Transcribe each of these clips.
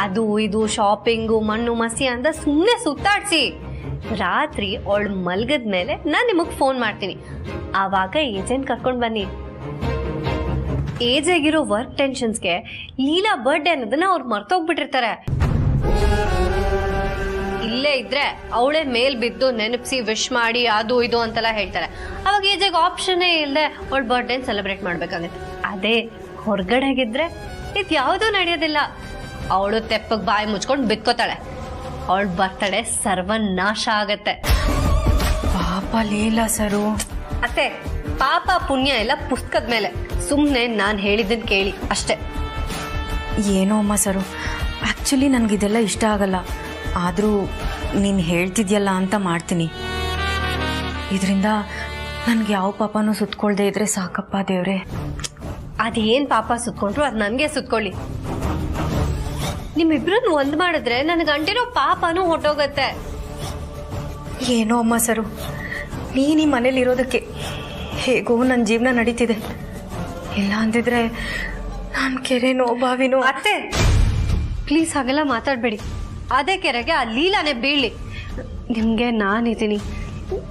ಅದು ಇದು ಶಾಪಿಂಗು ಮಣ್ಣು ಮಸಿ ಅಂತ ಸುಮ್ಮನೆ ಸುತ್ತಾಡ್ಸಿ ರಾತ್ರಿ ಅವಳು ಮಲ್ಗದ ಮೇಲೆ ನಾನು ನಿಮಗೆ ಫೋನ್ ಮಾಡ್ತೀನಿ. ಆವಾಗ ಏಜೆಂಟ್ ಕರ್ಕೊಂಡು ಬನ್ನಿ. ಏಜ್ ಆಗಿರೋ ವರ್ಕ್ ಟೆನ್ಷನ್ಸ್ಗೆ ಲೀಲಾ ಬರ್ಡೇ ಅನ್ನೋದನ್ನ ಅವ್ರು ಮರ್ತೋಗ್ಬಿಟ್ಟಿರ್ತಾರೆ. ಇಲ್ಲೇ ಇದ್ರೆ ಅವಳೇ ಮೇಲ್ ಬಿದ್ದು ನೆನಪಿಸಿ ವಿಶ್ ಮಾಡಿ ಅದು ಇದು ಅಂತೆಲ್ಲ ಹೇಳ್ತಾರೆ. ಅವಾಗ ಏಜಾಗ ಆಪ್ಷನ್ನೇ ಇಲ್ಲದೆ ಅವಳ ಬರ್ಡೇ ಸೆಲೆಬ್ರೇಟ್ ಮಾಡ್ಬೇಕಾಗುತ್ತೆ. ಅದೇ ಹೊರಗಡೆಗಿದ್ರೆ ಇದು ಯಾವುದೂ ನಡೆಯೋದಿಲ್ಲ. ಅವಳು ತೆಪ್ಪಗೆ ಬಾಯಿ ಮುಚ್ಕೊಂಡು ಬಿತ್ಕೋತಾಳೆ. ಅವಳ ಬರ್ತಡೆ ಸರ್ವನಾಶ ಆಗತ್ತೆ. ಪಾಪ ಲೀಲಾ ಸರು. ಅತ್ತೆ, ಪಾಪ ಪುಣ್ಯ ಎಲ್ಲ ಪುಸ್ತಕದ ಮೇಲೆ. ಸುಮ್ಮನೆ ನಾನು ಹೇಳಿದ್ದನ್ನು ಕೇಳಿ ಅಷ್ಟೇ. ಏನೋ ಅಮ್ಮ ಸರು, ಆ್ಯಕ್ಚುಲಿ ನನಗಿದೆಲ್ಲ ಇಷ್ಟ ಆಗಲ್ಲ. ಆದರೂ ನೀನು ಹೇಳ್ತಿದ್ಯಲ್ಲ ಅಂತ ಮಾಡ್ತೀನಿ. ಇದರಿಂದ ನನಗೆ ಯಾವ ಪಾಪನೂ ಸುತ್ಕೊಳ್ದೆ ಇದ್ರೆ ಸಾಕಪ್ಪ ದೇವ್ರೆ. ಅದೇನು ಪಾಪ ಸುತ್ಕೊಂಡ್ರು ಅದು ನನಗೆ ಸುತ್ಕೊಳ್ಳಿ. ನಿಮ್ಮಿಬ್ರನ್ನ ಒಂದು ಮಾಡಿದ್ರೆ ನನಗೆ ಅಂಟಿರೋ ಪಾಪನೂ ಹೊಟ್ಟೋಗತ್ತೆ. ಏನೋ ಅಮ್ಮ ಸರು, ನೀನು ಈ ಮನೇಲಿ ಇರೋದಕ್ಕೆ ಹೇಗೋ ನನ್ನ ಜೀವನ ನಡೀತಿದೆ. ಇಲ್ಲ ಅಂದಿದ್ರೆ ನಾನು ಕೆರೆನೋ ಬಾವಿನೋ. ಅತ್ತೆ ಪ್ಲೀಸ್ ಹಾಗೆಲ್ಲ ಮಾತಾಡಬೇಡಿ. ಅದೇ ಕೆರೆಗೆ ಆ ಲೀಲಾನೇ ಬೀಳಿ. ನಿಮಗೆ ನಾನಿದ್ದೀನಿ.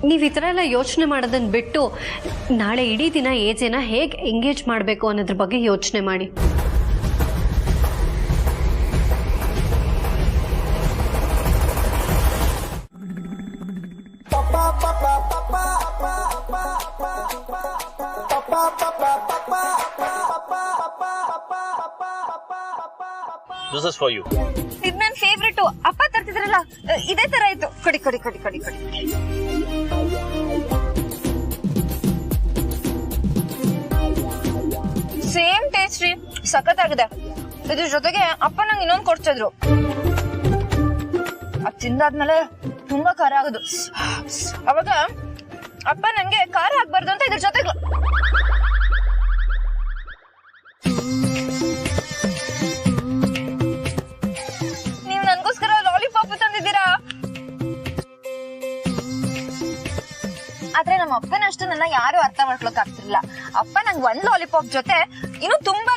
ನೀವು ಈ ಥರ ಎಲ್ಲ ಯೋಚನೆ ಮಾಡೋದನ್ನು ಬಿಟ್ಟು ನಾಳೆ ಇಡೀ ದಿನ ಏಜೇನ ಹೇಗೆ ಎಂಗೇಜ್ ಮಾಡಬೇಕು ಅನ್ನೋದ್ರ ಬಗ್ಗೆ ಯೋಚನೆ ಮಾಡಿ. This is for you. ಇದು ನನ್ನ ಫೇವ್ರೇಟ್. ಅಪ್ಪ ತರ್ತಿದ್ರಲ್ಲ ಇದೇ ತರ ಇತ್ತು. ಕೊಡಿ ಕೊಡಿ ಕೊಡಿ ಕೊಡಿ ಕೊಡಿ. ಸೇಮ್ ಟೇಸ್ಟ್ ರೀ, ಸಖತ್ತಾಗಿದೆ. ಇದ್ರ ಜೊತೆಗೆ ಅಪ್ಪ ನಂಗೆ ಇನ್ನೊಂದು ಕೊಡ್ತಿದ್ರು. ಅದು ತಿಂದಾದ್ಮೇಲೆ ತುಂಬಾ ಖಾರ ಆಗೋದು. ಅವಾಗ ಅಪ್ಪ ನಂಗೆ ಖಾರ ಹಾಕ್ಬಾರ್ದು ಅಂತ ಇದ್ರ ಜೊತೆಗೆ ನೀವು ನನ್ಗೋಸ್ಕರ ಲಾಲಿಪಾಪ್ ತಂದಿದ್ದೀರಾ. ಆದ್ರೆ ನಮ್ಮ ಅಪ್ಪನಷ್ಟು ನನ್ನ ಯಾರು ಅರ್ಥ ಮಾಡ್ಕೊಳಕ್ ಆಗ್ತಿರ್ಲಿಲ್ಲ. ಅಪ್ಪ ನಂಗೆ ಒಂದ್ ಲಾಲಿಪಾಪ್ ಜೊತೆ ಇನ್ನು ತುಂಬಾ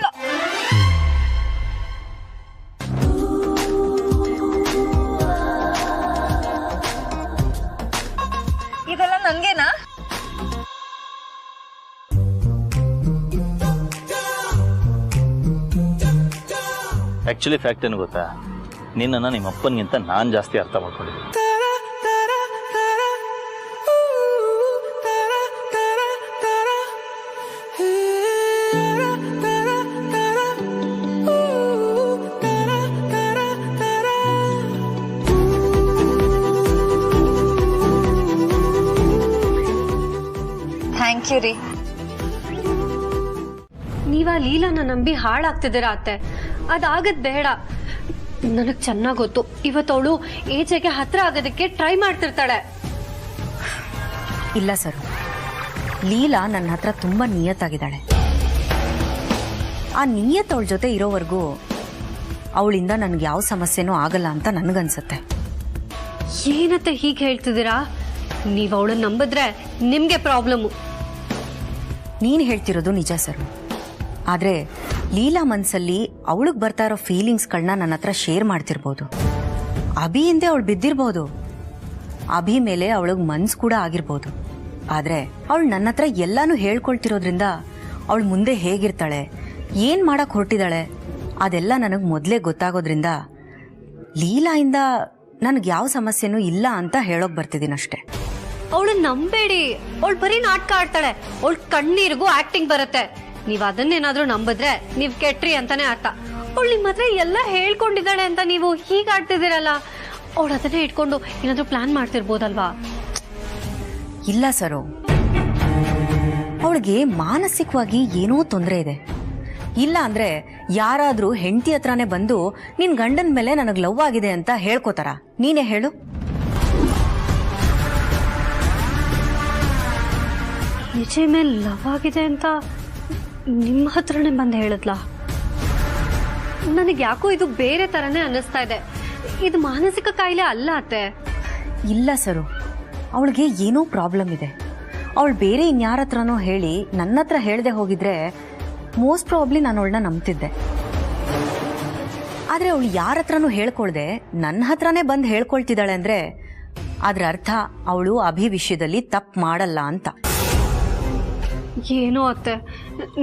ಇದೆಲ್ಲ ನನ್ಗೇನಾ? ಆಕ್ಚುಲಿ ಫ್ಯಾಕ್ಟ್ ಏನು ಗೊತ್ತಾ, ನಿನ್ನನ್ನು ನಿಮ್ಮ ಅಪ್ಪನಿಗಿಂತ ನಾನು ಜಾಸ್ತಿ ಅರ್ಥ ಮಾಡ್ಕೊಂಡಿದ್ದೀನಿ. ಥ್ಯಾಂಕ್ ಯು ರೀ. ನೀವ ಲೀಲಾನ ನಂಬಿ ಹಾಳಾಗ್ತಿದ್ದೀರಾ ಅತ್ತೆ. ಅದಾಗದ್ ಬೇಡ. ನನಗ್ ಚೆನ್ನಾಗ್ ಗೊತ್ತು, ಇವತ್ತವಳು ಏಜೆಗೆ ಹತ್ರ ಆಗೋದಕ್ಕೆ ಟ್ರೈ ಮಾಡ್ತಿರ್ತಾಳೆ. ಇಲ್ಲ ಸರ್, ಲೀಲಾ ನನ್ನ ಹತ್ರ ತುಂಬ ನಿಯತ್ತಾಗಿದ್ದಾಳೆ. ಆ ನಿಯತ್ ಅವಳ ಜೊತೆ ಇರೋವರೆಗೂ ಅವಳಿಂದ ನನಗೆ ಯಾವ ಸಮಸ್ಯೆನೂ ಆಗಲ್ಲ ಅಂತ ನನಗನ್ಸುತ್ತೆ. ಏನತ್ತೆ ಹೀಗೆ ಹೇಳ್ತಿದ್ದೀರಾ? ನೀವು ಅವಳನ್ನ ನಂಬಿದ್ರೆ ನಿಮ್ಗೆ ಪ್ರಾಬ್ಲಮ್ಮು. ನೀನು ಹೇಳ್ತಿರೋದು ನಿಜ ಸರ್. ಆದರೆ ಲೀಲಾ ಮನಸ್ಸಲ್ಲಿ ಅವಳಿಗೆ ಬರ್ತಾ ಇರೋ ಫೀಲಿಂಗ್ಸ್ಗಳನ್ನ ನನ್ನ ಹತ್ರ ಶೇರ್ ಮಾಡ್ತಿರ್ಬೋದು. ಅಭಿ ಹಿಂದೆ ಅವಳು ಬಿದ್ದಿರ್ಬೋದು, ಅಭಿ ಮೇಲೆ ಅವಳಿಗೆ ಮನ್ಸು ಕೂಡ ಆಗಿರ್ಬೋದು. ಆದರೆ ಅವಳು ನನ್ನ ಹತ್ರ ಎಲ್ಲಾನು ಹೇಳ್ಕೊಳ್ತಿರೋದ್ರಿಂದ ಅವಳು ಮುಂದೆ ಹೇಗಿರ್ತಾಳೆ, ಏನು ಮಾಡಕ್ಕೆ ಹೊರಟಿದ್ದಾಳೆ ಅದೆಲ್ಲ ನನಗೆ ಮೊದಲೇ ಗೊತ್ತಾಗೋದ್ರಿಂದ ಲೀಲಾಯಿಂದ ನನಗೆ ಯಾವ ಸಮಸ್ಯೆನೂ ಇಲ್ಲ ಅಂತ ಹೇಳೋಕೆ ಬರ್ತಿದ್ದೀನಿ ಅಷ್ಟೇ. ಅವಳು ನಂಬೇಡಿ. ಅವಳು ಬರೀ ನಾಟಕ ಆಡ್ತಾಳೆ. ಅವಳ ಕಣ್ಣೀರಿಗೂ ಆಕ್ಟಿಂಗ್ ಬರುತ್ತೆ. ನೀವ್ ಅದನ್ನೇನಾದ್ರೂ ನಂಬಿದ್ರೆ ನೀವ್ ಕೆಟ್ರಿ ಅಂತಾನೆ ಅರ್ಥ. ಅವಳು ನಿಮ್ಮ ಹತ್ರ ಎಲ್ಲ ಹೇಳ್ಕೊಂಡಿದ್ದಾಳೆ ಅಂತ ನೀವು ಹೀಗೆ ಆಡ್ತಿದ್ದೀರಲ್ಲ, ಅವಳು ಅದನ್ನೇ ಇಟ್ಕೊಂಡು ಏನಾದ್ರೂ ಪ್ಲಾನ್ ಮಾಡ್ತಿರ್ಬೋದಲ್ವಾ? ಇಲ್ಲ ಸರು, ಅವಳಿಗೆ ಮಾನಸಿಕವಾಗಿ ಏನೋ ತೊಂದರೆ ಇದೆ. ಇಲ್ಲ ಅಂದ್ರೆ ಯಾರಾದ್ರೂ ಹೆಂಡತಿ ಹತ್ರನೇ ಬಂದು ನಿನ್ ಗಂಡನ ಮೇಲೆ ನನಗೆ ಲವ್ ಆಗಿದೆ ಅಂತ ಹೇಳ್ಕೋತಾರ? ನೀನೇ ಹೇಳು. ನಿಜ ಮೇಲೆ ಲವ್ ಆಗಿದೆ ಅಂತ ನಿಮ್ಮ ಹತ್ರನೇ ಬಂದು ಹೇಳಿದ್ಲಾ? ನನಗೆ ಯಾಕೋ ಇದು ಬೇರೆ ತರನೇ ಅನ್ನಿಸ್ತಾ ಇದೆ. ಇದು ಮಾನಸಿಕ ಕಾಯಿಲೆ ಅಲ್ಲ ಅತ್ತೆ. ಇಲ್ಲ ಸರು, ಅವಳಿಗೆ ಏನೋ ಪ್ರಾಬ್ಲಮ್ ಇದೆ. ಅವಳು ಬೇರೆ ಇನ್ಯಾರ ಹತ್ರನೋ ಹೇಳಿ ನನ್ನ ಹತ್ರ ಹೇಳದೆ ಹೋಗಿದ್ರೆ ಮೋಸ್ಟ್ ಪ್ರಾಬ್ಲಿ ನಾನು ಅವಳನ್ನ ನಂಬ್ತಿದ್ದೆ. ಆದರೆ ಅವಳು ಯಾರ ಹತ್ರನೂ ಹೇಳ್ಕೊಳ್ದೆ ನನ್ನ ಹತ್ರನೇ ಬಂದು ಹೇಳ್ಕೊಳ್ತಿದ್ದಾಳೆ ಅಂದರೆ ಅದರ ಅರ್ಥ ಅವಳು ಅಭಿ ವಿಷಯದಲ್ಲಿ ತಪ್ಪು ಮಾಡಲ್ಲ ಅಂತ. ಏನೋ ಅತ್ತೆ,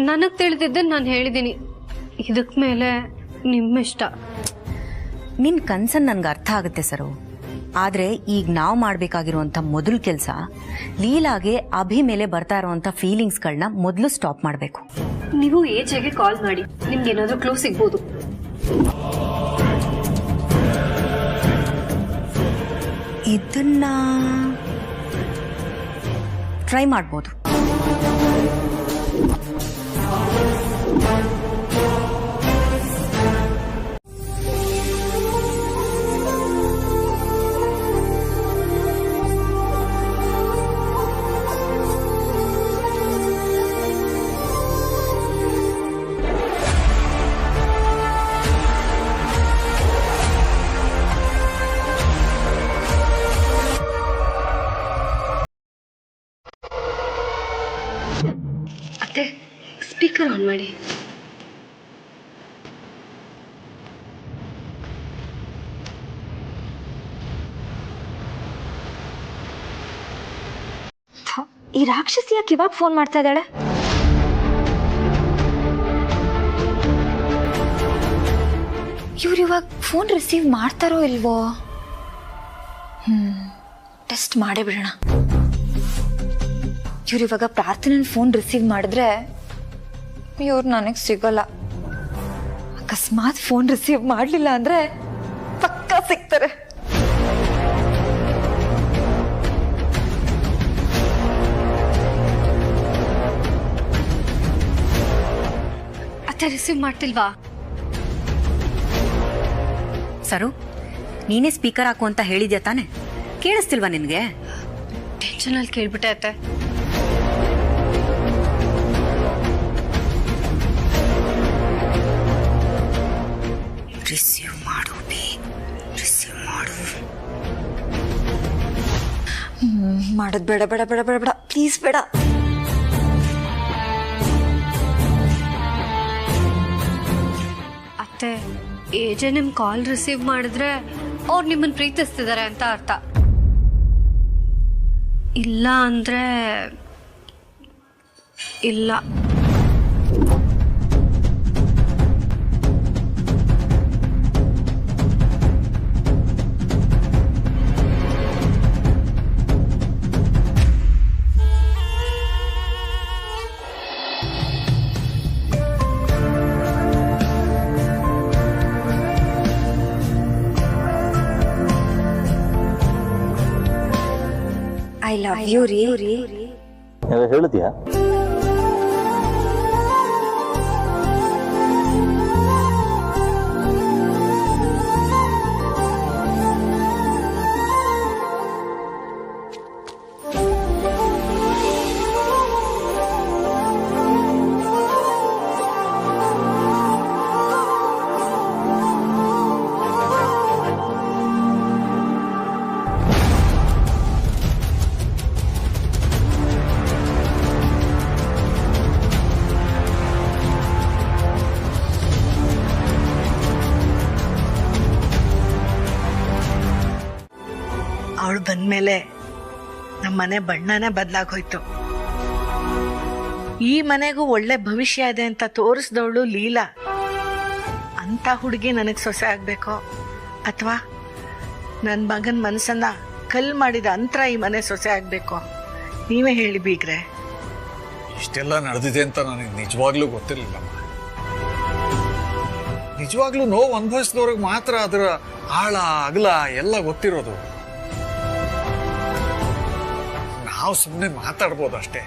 ನನಗೆ ತಿಳಿದಿದ್ದೆ ನಾನು ಹೇಳಿದ್ದೀನಿ. ಇದಕ್ಕೆ ಮೇಲೆ ನಿಮ್ಮಿಷ್ಟ. ನಿನ್ನ ಕನ್ಸನ್ ನನಗೆ ಅರ್ಥ ಆಗುತ್ತೆ ಸರು. ಆದರೆ ಈಗ ನಾವು ಮಾಡಬೇಕಾಗಿರುವಂಥ ಮೊದಲು ಕೆಲಸ ಲೀಲಾಗೆ ಅಭಿ ಮೇಲೆ ಬರ್ತಾ ಇರುವಂಥ ಫೀಲಿಂಗ್ಸ್ಗಳನ್ನ ಮೊದಲು ಸ್ಟಾಪ್ ಮಾಡಬೇಕು. ನೀವು ಏಜೆಗೆ ಕಾಲ್ ಮಾಡಿ, ನಿಮ್ಗೆ ಏನಾದರೂ ಕ್ಲೂ ಸಿಗ್ಬೋದು. ಇದನ್ನ ಟ್ರೈ ಮಾಡ್ಬೋದು. ಅತ್ತೆ, ಸ್ಪೀಕರ್ ಆನ್ ಮಾಡಿ. ಈ ರಾಕ್ಷಸಿ ಯಾಕೆ ಇವಾಗ ಫೋನ್ ಮಾಡ್ತಾ ಇದ್ದಾಳೆ? ಇವ್ರು ಇವಾಗ ಫೋನ್ ರಿಸೀವ್ ಮಾಡ್ತಾರೋ ಇಲ್ವೋ? ಟೆಸ್ಟ್ ಮಾಡೇ ಬಿಡೋಣ. ಇವ್ರು ಇವಾಗ ಪ್ರಾರ್ಥನೆ ಫೋನ್ ರಿಸೀವ್ ಮಾಡಿದ್ರೆ ಇವ್ರು ನನಗೆ ಸಿಗೋಲ್ಲ. ಅಕಸ್ಮಾತ್ ಫೋನ್ ರಿಸೀವ್ ಮಾಡಲಿಲ್ಲ ಅಂದ್ರೆ ಪಕ್ಕಾ ಸಿಗ್ತಾರೆ. ಅತ್ತೆ ರಿಸೀವ್ ಮಾಡ್ತಿಲ್ವಾ? ಸರು, ನೀನೇ ಸ್ಪೀಕರ್ ಹಾಕು ಅಂತ ಹೇಳಿದ್ಯಾ ತಾನೆ? ಕೇಳಿಸ್ತಿಲ್ವಾ ನಿನಗೆ? ಟೆನ್ಷನಲ್ಲಿ ಕೇಳ್ಬಿಟ್ಟೆ ಅತ್ತೆ. ರಿಸೀವ್ ಮಾಡು ಬಿ, ರಿಸೀವ್ ಮಾಡು. ಮಾಡೋದು ಬೇಡ ಬೇಡ ಬೇಡ ಬೇಡ ಬೇಡ, ಪ್ಲೀಸ್ ಬೇಡ. ಅತ್ತೆ, ಏಜೆ ನಿಮ್ ಕಾಲ್ ರಿಸೀವ್ ಮಾಡಿದ್ರೆ ಅವ್ರು ನಿಮ್ಮನ್ನ ಪ್ರೀತಿಸ್ತಿದ್ದಾರೆ ಅಂತ ಅರ್ಥ. ಇಲ್ಲ ಅಂದ್ರೆ ಇಲ್ಲ. ಐ ಲವ್ ಯು ರೀ. ಹೇಳ್ತೀಯಾ? ಅವಳು ಬಂದ್ಮೇಲೆ ನಮ್ಮನೆ ಬಣ್ಣನೇ ಬದಲಾಗೋಯ್ತು. ಈ ಮನೆಗೂ ಒಳ್ಳೆ ಭವಿಷ್ಯ ಇದೆ ಅಂತ ತೋರಿಸ್ದವಳು ಲೀಲಾ. ಅಂತ ಹುಡುಗಿ ನನಗೆ ಸೊಸೆ ಆಗ್ಬೇಕೋ ಅಥವಾ ನನ್ನ ಮಗನ ಮನಸ್ಸನ್ನ ಕಲ್ ಮಾಡಿದ ಅಂತರ ಈ ಮನೆ ಸೊಸೆ ಆಗ್ಬೇಕೋ? ನೀವೇ ಹೇಳಿ ಬೀಗ್ರೆ. ಇಷ್ಟೆಲ್ಲ ನಡೆದಿದೆ ಅಂತ ನನಗೆ ನಿಜವಾಗ್ಲೂ ಗೊತ್ತಿರಲಿಲ್ಲಮ್ಮ. ನಿಜವಾಗ್ಲೂ ನೋವು ಅನುಭವಿಸಿದವ್ರಿಗೆ ಮಾತ್ರ ಅದರ ಆಳ ಅಗಲ ಎಲ್ಲ ಗೊತ್ತಿರೋದು. ನಾವು ಸುಮ್ಮನೆ ಮಾತಾಡ್ಬೋದು ಅಷ್ಟೇ.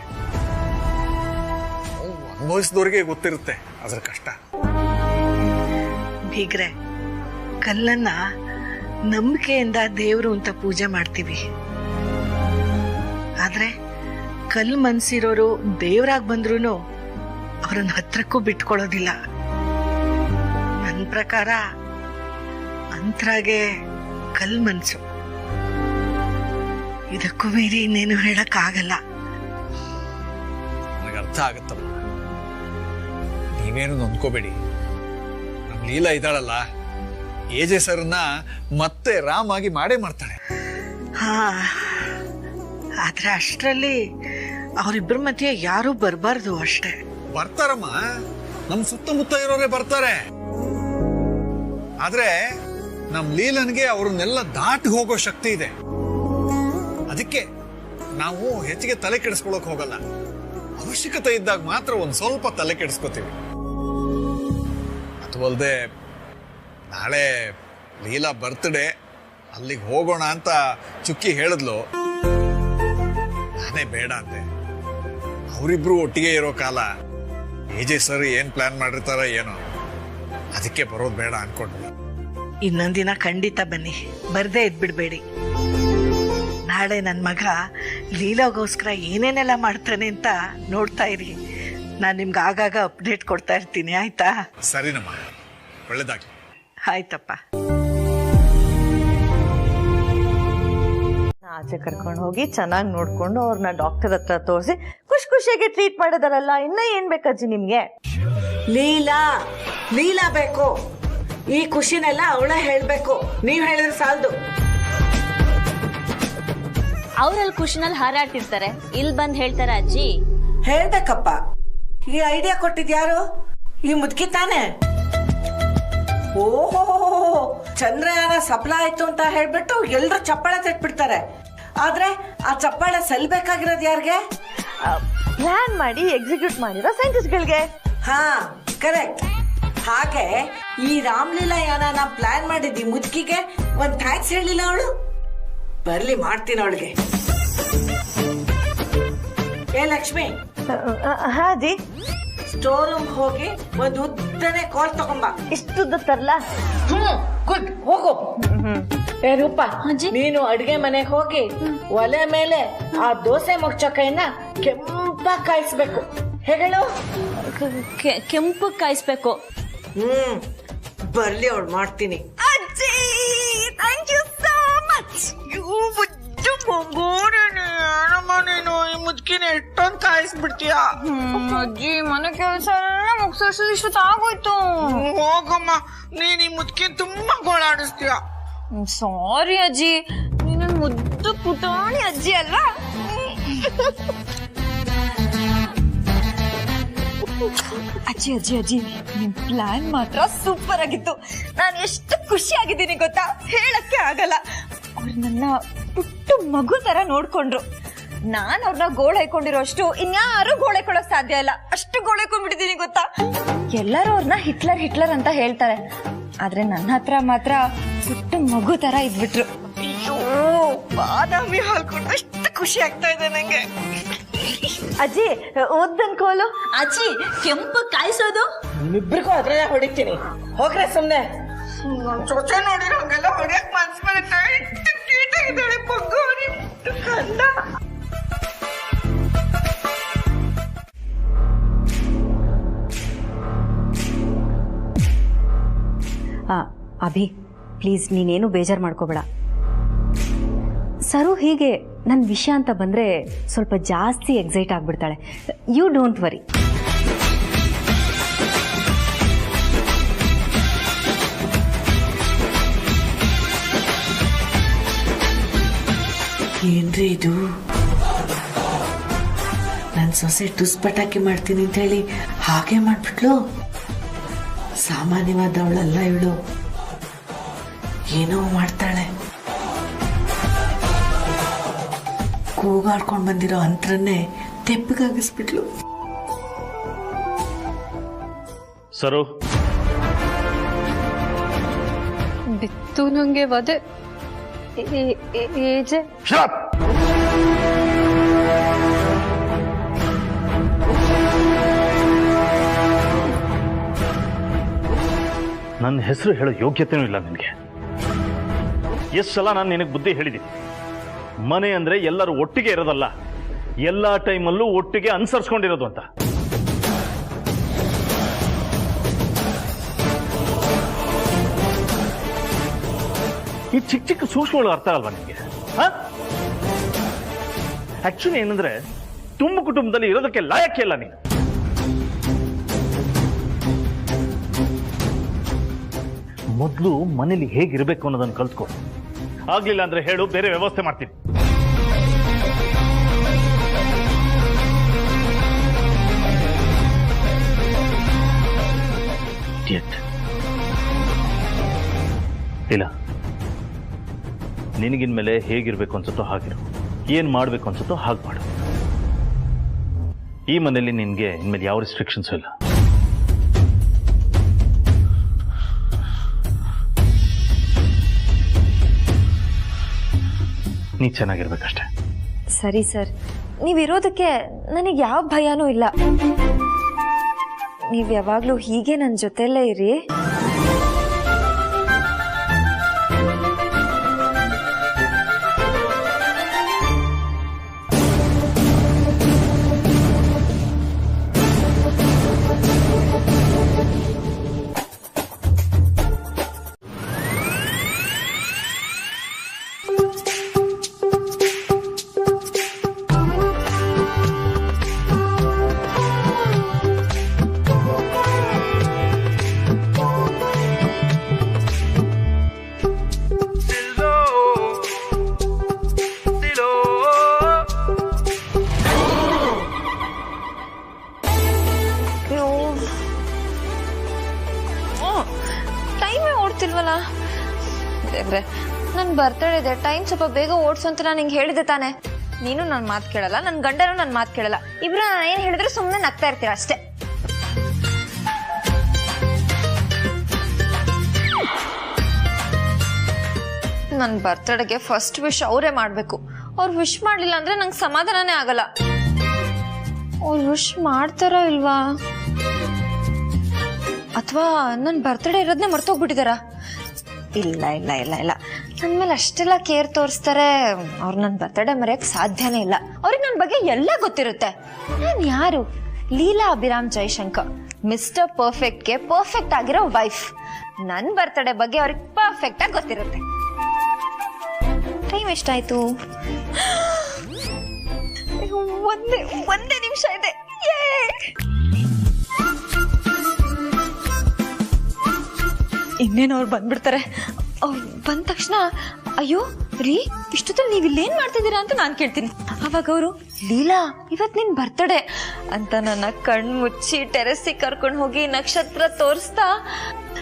ನೋವು ಅನುಭವಿಸಿದವ್ರಿಗೆ ಗೊತ್ತಿರುತ್ತೆ ಅದ್ರ ಕಷ್ಟ. ಬೀಗ್ರೆ, ಕಲ್ಲನ್ನ ನಂಬಿಕೆಯಿಂದ ದೇವರು ಅಂತ ಪೂಜೆ ಮಾಡ್ತೀವಿ. ಆದ್ರೆ ಕಲ್ಲು ಮನ್ಸಿರೋರು ದೇವರಾಗಿ ಬಂದ್ರೂ ಅವ್ರನ್ನ ಹತ್ರಕ್ಕೂ ಬಿಟ್ಕೊಳ್ಳೋದಿಲ್ಲ. ನನ್ನ ಪ್ರಕಾರ ಅಂತ್ರಾಗೆ ಕಲ್ಲು ಮನ್ಸು. ಇದಕ್ಕೂ ಮೀರಿ ಇನ್ನೇನು ಹೇಳಕ್ಕಾಗಲ್ಲ. ನನಗೆ ಅರ್ಥ ಆಗುತ್ತಮ್ಮ, ನೀವೇನು ನೊಂದ್ಕೋಬೇಡಿ. ನಮ್ಮ ಲೀಲಾ ಇದ್ದಾಳಲ್ಲ, ಎಜೆ ಸರ್ನ ಮತ್ತೆ ರಾಮ್ ಆಗಿ ಮಾಡೇ ಮಾಡ್ತಾಳೆ. ಹಾ, ಆದ್ರೆ ಅಷ್ಟರಲ್ಲಿ ಅವರಿಬ್ಬರ ಮಧ್ಯೆ ಯಾರೂ ಬರಬಾರ್ದು ಅಷ್ಟೇ. ಬರ್ತಾರಮ್ಮ, ನಮ್ ಸುತ್ತಮುತ್ತ ಇರೋರೇ ಬರ್ತಾರೆ. ಆದ್ರೆ ನಮ್ ಲೀಲನ್ಗೆ ಅವ್ರನ್ನೆಲ್ಲ ದಾಟಿ ಹೋಗೋ ಶಕ್ತಿ ಇದೆ. ಅದಕ್ಕೆ ನಾವು ಹೆಚ್ಚಿಗೆ ತಲೆ ಕೆಡಿಸ್ಕೊಳಕ್ ಹೋಗಲ್ಲ. ಅವಶ್ಯಕತೆ ಇದ್ದಾಗ ಮಾತ್ರ ಒಂದ್ ಸ್ವಲ್ಪ ತಲೆ ಕೆಡಿಸ್ಕೋತೀವಿ. ಅಲ್ದೆ ನಾಳೆ ಲೀಲಾ ಬರ್ತ್ಡೇ, ಅಲ್ಲಿಗೆ ಹೋಗೋಣ ಅಂತ ಚುಕ್ಕಿ ಹೇಳಿದ್ಲು. ನಾನೇ ಬೇಡ ಅಂದೆ. ಅವರಿಬ್ರು ಒಟ್ಟಿಗೆ ಇರೋ ಕಾಲ ಎಜೆ ಸರ್ ಏನ್ ಪ್ಲಾನ್ ಮಾಡಿರ್ತಾರ ಏನೋ, ಅದಕ್ಕೆ ಬರೋದು ಬೇಡ ಅನ್ಕೊಂಡ್ವಿ. ಇನ್ನೊಂದಿನ ಖಂಡಿತ ಬನ್ನಿ, ಬರ್ದೇ ಇದ್ಬಿಡ್ಬೇಡಿ. ನಾಳೆ ನನ್ನ ಮಗ ಲೀಲಾಗೋಸ್ಕರ ಏನೇನೆಲ್ಲ ಮಾಡ್ತಾನೆ ಅಂತ ನೋಡ್ತಾ ಇರಿ. ನಾನು ನಿಮ್ಗೆ ಆಗಾಗ ಅಪ್ಡೇಟ್ ಕೊಡ್ತಾ ಇರ್ತೀನಿ, ಆಯ್ತಾ? ಸರಿನಮ್ಮ, ಒಳ್ಳೇದಾಗ್ಲಿ. ಆಯ್ತಪ್ಪ. ಆಚೆ ಕರ್ಕೊಂಡು ಹೋಗಿ ಚೆನ್ನಾಗಿ ನೋಡ್ಕೊಂಡು ಅವ್ರನ್ನ ಡಾಕ್ಟರ್ ಹತ್ರ ತೋರಿಸಿ ಖುಷಿಯಾಗಿ ಟ್ರೀಟ್ ಮಾಡೋದಾರಲ್ಲ. ಇನ್ನ ಏನ್ ಬೇಕಜ್ಜಿ ನಿಮ್ಗೆ? ಲೀಲಾ ಬೇಕು. ಈ ಖುಷಿನೆಲ್ಲ ಅವಳ ಹೇಳ್ಬೇಕು, ನೀವ್ ಹೇಳಿದ್ರೆ ಸಾಲದು. ಅವ್ರಲ್ಲಿ ಖುಷಿನಲ್ಲಿ ಹಾರಾಡ್ತಿರ್ತಾರೆ, ಇಲ್ಲಿ ಬಂದ್ ಹೇಳ್ತಾರ ಅಜ್ಜಿ? ಹೇಳ್ಬೇಕಪ್ಪ. ಈ ಐಡಿಯಾ ಕೊಟ್ಟಿದ್ಯಾರು? ಈ ಮುದುಕಿ ತಾನೆ. ಓಹೋ, ಚಂದ್ರಯಾನ ಸಫಲ ಆಯ್ತು ಅಂತ ಹೇಳ್ಬಿಟ್ಟು ಎಲ್ರು ಚಪ್ಪಾಳೆ ತಟ್ಬಿಡ್ತಾರೆ. ಆದ್ರೆ ಆ ಚಪ್ಪಾಳೆ ಸಲ್ಬೇಕಾಗಿರೋದು ಯಾರಿಗೆ? ಪ್ಲಾನ್ ಮಾಡಿ ಎಕ್ಸಿಕ್ಯೂಟ್ ಮಾಡಿರೋ ಸೈಂಟಿಸ್ಟ್ಗಳಿಗೆ. ಹಾ, ಕರೆಕ್ಟ್. ಹಾಗೆ ಈ ರಾಮ್ಲೀಲಾ ಯಾನ ಪ್ಲಾನ್ ಮಾಡಿದ್ದಿ ಮುದುಕಿಗೆ ಒಂದ್ ಥ್ಯಾಂಕ್ಸ್ ಹೇಳಿಲ್ಲ ಅವಳು. ಬರ್ಲಿ, ಮಾಡ್ತೀನಿ ಅವಳಿಗೆ. ಏ ಲಕ್ಷ್ಮಿ, ಹಾ ಜಿ. ಸ್ಟೋರ್ ರೂಮ್ ಹೋಗಿ ಒಂದ್ ಉದ್ದನೆ ಕೋಲ್ ತಗೊಂಬ. ಇಷ್ಟುದ್ದ ತರ್ಲಾ? ಗುಡ್, ಹೋಗು. ಏ ರೂಪ, ನೀನು ಅಡ್ಗೆ ಮನೆಗೆ ಹೋಗಿ ಒಲೆ ಮೇಲೆ ಆ ದೋಸೆ ಮುಗ್ಚೋ ಕೈನ ಕೆಂಪಾಗಿ ಕಾಯಿಸ್ಬೇಕು. ಹೇಳು. ಕೆಂಪು ಕಾಯಿಸ್ಬೇಕು. ಬರ್ಲಿ, ಅವಳು ಮಾಡ್ತೀನಿ. ಅಜ್ಜಿ, ಥ್ಯಾಂಕ್ ಯು ಸೋ ಮಚ್. ನೀನು ಈ ಮುದ್ಕಿನ ಎಷ್ಟೊಂದು ಕಾಯಿಸ್ಬಿಡ್ತೀಯಾ? ಅಜ್ಜಿ, ಮನೆ ಕೆಲಸ ಎಲ್ಲ ಮುಗಿಸೋಷ್ಟು ಇಷ್ಟೊತ್ತಾಗೋಯ್ತು. ಹೋಗಮ್ಮ, ನೀನ್ ಈ ಮುದ್ಕಿನ ತುಂಬಾ ಗೋಳಾಡಿಸ್ತೀಯ. ಸಾರಿ ಅಜ್ಜಿ, ನೀನು ಮುದ್ದು ಪುಟಾಣಿ ಅಜ್ಜಿ ಅಲ್ವಾ? ಅಜ್ಜಿ ಅಜ್ಜಿ ಅಜ್ಜಿ, ನಿಮ್ ಪ್ಲಾನ್ ಮಾತ್ರ ಸೂಪರ್ ಆಗಿತ್ತು. ನಾನು ಎಷ್ಟು ಖುಷಿ ಆಗಿದ್ದೀನಿ ಗೊತ್ತಾ, ಹೇಳಕ್ಕೆ ಆಗಲ್ಲ. ಅವ್ರು ನನ್ನ ಪುಟ್ಟ ಮಗು ತರ ನೋಡ್ಕೊಂಡ್ರು. ನಾನ್ ಅವ್ರನ್ನ ಗೋಳೈಕೊಂಡಿರೋ ಅಷ್ಟು ಇನ್ಯಾರು ಗೋಳೈಕೊಳ್ಳೋಕ್ ಸಾಧ್ಯ ಇಲ್ಲ. ಅಷ್ಟು ಗೋಳೈಕೊಂಡ್ಬಿಟ್ಟಿದೀನಿ ಗೊತ್ತಾ. ಎಲ್ಲರೂ ಅವ್ರನ್ನ ಹಿಟ್ಲರ್ ಹಿಟ್ಲರ್ ಅಂತ ಹೇಳ್ತಾರೆ, ಆದ್ರೆ ನನ್ನ ಹತ್ರ ಮಾತ್ರ ಪುಟ್ಟ ಮಗು ತರ ಇದ್ಬಿಟ್ರು. ಅಯ್ಯೋ, ಬಾದಾಮಿ ಹಾಲ್ಕೊಂಡು ಎಷ್ಟು ಖುಷಿ ಆಗ್ತಾ ಇದೆ ನಂಗೆ. ಅಜ್ಜಿ, ಓದ್ದನ್ ಕೋಲು. ಅಜ್ಜಿ, ಕೆಂಪು ಕಾಯಿಸೋದು? ನಿಮ್ಮಿಬ್ರಿಗೂ ಅದ್ರಲ್ಲೇ ಹೊಡಿತೀನಿ. ಹೋಗ್ರೆ ಸುಮ್ನೆ. ಚೊಚ್ಚೆ ನೋಡಿರೋ ಹಂಗೆಲ್ಲ ಹೊಡಿಯಕ್ ಮನ್ಸ್ ಬರುತ್ತೆ. ಕೀಟಾಗಿದ್ದಾಳೆ ಪಗ್ಗು ಕಂದ. ಅಭಿ, ಪ್ಲೀಸ್ ನೀನೇನು ಬೇಜಾರು ಮಾಡ್ಕೋಬೇಡ. ಸರು ಹೀಗೆ ನನ್ನ ವಿಷಯ ಅಂತ ಬಂದರೆ ಸ್ವಲ್ಪ ಜಾಸ್ತಿ ಎಕ್ಸೈಟ್ ಆಗಿಬಿಡ್ತಾಳೆ. You don't worry. ಏನ್ರಿ ಇದು? ನನ್ ಸೊಸೆ ಟುಸ್ ಪಟಾಕಿ ಮಾಡ್ತೀನಿ ಅಂತ ಹೇಳಿ ಹಾಗೆ ಮಾಡ್ಬಿಟ್ಲು. ಸಾಮಾನ್ಯವಾದವಳಲ್ಲ ಇವಳು, ಏನೋ ಮಾಡ್ತಾಳೆ. ಕೂಗಾಡ್ಕೊಂಡ್ ಬಂದಿರೋ ಅಂತರನ್ನೇ ತೆಪ್ಪಗಾಗಿಸ್ಬಿಟ್ಲು. ಸರು, ಬಿತ್ತು ನಂಗೆ ವಧೆ. ಏಜೆ ನನ್ನ ಹೆಸರು ಹೇಳೋ ಯೋಗ್ಯತೆನೂ ಇಲ್ಲ ನಿನಗೆ. ಎಷ್ಟು ಸಲ ನಾನು ನಿನಗೆ ಬುದ್ಧಿ ಹೇಳಿದ್ದೀನಿ, ಮನೆ ಅಂದ್ರೆ ಎಲ್ಲರೂ ಒಟ್ಟಿಗೆ ಇರೋದಲ್ಲ, ಎಲ್ಲಾ ಟೈಮಲ್ಲೂ ಒಟ್ಟಿಗೆ ಅನುಸರಿಸ್ಕೊಂಡಿರೋದು ಅಂತ. ಈ ಚಿಕ್ಕ ಚಿಕ್ಕ ಸೂಕ್ಷ್ಮಗಳು ಅರ್ಥ ಅಲ್ವಾ ನಿಮಗೆ? ಆಕ್ಚುಲಿ ಏನಂದ್ರೆ ತುಂಬ ಕುಟುಂಬದಲ್ಲಿ ಇರೋದಕ್ಕೆ ಲಾಯಕ್ಕೆ ಇಲ್ಲ ನೀನು. ಮೊದಲು ಮನೇಲಿ ಹೇಗಿರ್ಬೇಕು ಅನ್ನೋದನ್ನು ಕಲ್ತ್ಕೊ. ಆಗ್ಲಿಲ್ಲ ಅಂದ್ರೆ ಹೇಳು, ಬೇರೆ ವ್ಯವಸ್ಥೆ ಮಾಡ್ತೀನಿ. ಇಲ್ಲ, ನಿನಗಿನ್ಮೇಲೆ ಹೇಗಿರ್ಬೇಕು ಅನ್ಸುತ್ತೋ ಹಾಗಿರು, ಏನ್ ಮಾಡ್ಬೇಕು ಅನ್ಸುತ್ತೋ ಹಾಗೆ ಮಾಡು. ಈ ಮನೆಯಲ್ಲಿ ನಿನ್ಗೆ ಇನ್ಮೇಲೆ ಯಾವ ರಿಸ್ಟ್ರಿಕ್ಷನ್ಸ್ ಇಲ್ಲ. ನೀ ಚೆನ್ನಾಗಿರ್ಬೇಕಷ್ಟೆ. ಸರಿ ಸರ್, ನೀವಿರೋದಕ್ಕೆ ನನಗೆ ಯಾವ ಭಯನೂ ಇಲ್ಲ. ನೀವು ಯಾವಾಗಲೂ ಹೀಗೆ ನನ್ನ ಜೊತೆಯಲ್ಲೇ ಇರಿ. ಟೈಮೇ ಓಡ್ತಿಲ್ವಲ್ಲ ದೇವ್ರೆ, ನನ್ನ ಬರ್ತಡೇ ಇದೆ, ಟೈಮ್ ಸ್ವಲ್ಪ ಬೇಗ ಓಡಿಸು ಅಂತ ನಾನು ಹಿಂಗೆ ಹೇಳಿದೆ ತಾನೆ. ನೀನು ನನ್ನ ಮಾತು ಕೇಳಲ್ಲ, ನನ್ನ ಗಂಡನೂ ನನ್ನ ಮಾತು ಕೇಳಲ್ಲ. ಇಬ್ರು ನಾನು ಏನು ಹೇಳಿದ್ರೆ ಸುಮ್ಮನೆ ನಗ್ತಾ ಇರ್ತೀರ ಅಷ್ಟೇ. ನನ್ನ ಬರ್ತಡೇಗೆ ಫಸ್ಟ್ ವಿಶ್ ಅವರೇ ಮಾಡಬೇಕು. ಅವ್ರು ವಿಶ್ ಮಾಡಲಿಲ್ಲ ಅಂದ್ರೆ ನಂಗೆ ಸಮಾಧಾನನೇ ಆಗಲ್ಲ. ಅವ್ರು ವಿಶ್ ಮಾಡ್ತಾರೋ ಇಲ್ವಾ, ಅಥವಾ ನನ್ನ ಬರ್ತಡೇ ಇರೋದನ್ನೇ ಮರ್ತೋಗ್ಬಿಟ್ಟಿದಾರ? ಇಲ್ಲ ಇಲ್ಲ ಇಲ್ಲ ಇಲ್ಲ, ನನ್ನ ಮೇಲೆ ಅಷ್ಟೆಲ್ಲ ಕೇರ್ ತೋರಿಸ್ತಾರೆ. ಅವ್ರು ನನ್ನ ಬರ್ತಡೇ ಮರೆಯೋಕ್ಕೆ ಸಾಧ್ಯನೇ ಇಲ್ಲ. ಅವ್ರಿಗೆ ನನ್ನ ಬಗ್ಗೆ ಎಲ್ಲ ಗೊತ್ತಿರುತ್ತೆ. ನಾನು ಯಾರು? ಲೀಲಾ ಅಭಿರಾಮ್ ಜೈಶಂಕರ್, ಮಿಸ್ಟರ್ ಪರ್ಫೆಕ್ಟ್ಗೆ ಪರ್ಫೆಕ್ಟ್ ಆಗಿರೋ ವೈಫ್. ನನ್ನ ಬರ್ತಡೇ ಬಗ್ಗೆ ಅವ್ರಿಗೆ ಪರ್ಫೆಕ್ಟ್ ಆಗಿ ಗೊತ್ತಿರುತ್ತೆ. ಟೈಮ್ ಎಷ್ಟಾಯ್ತು? ಒಂದೇ ನಿಮಿಷ ಇದೆ. ಇನ್ನೇನು ಅವ್ರು ಬಂದ್ಬಿಡ್ತಾರೆ. ಅವ್ರು ಬಂದ ತಕ್ಷಣ ಅಯ್ಯೋ ರೀ, ಇಷ್ಟೊತ್ತಲ್ಲಿ ನೀವು ಇಲ್ಲೇನ್ ಮಾಡ್ತಿದ್ದೀರಾ ಅಂತ ನಾನು ಕೇಳ್ತೀನಿ. ಅವಾಗ ಅವರು ಲೀಲಾ ಇವತ್ತು ನಿನ್ ಬರ್ತಡೇ ಅಂತ ನನ್ನ ಕಣ್ಣು ಮುಚ್ಚಿ ಟೆರೆಸ್ಸಿಗೆ ಕರ್ಕೊಂಡು ಹೋಗಿ ನಕ್ಷತ್ರ ತೋರಿಸ್ತಾ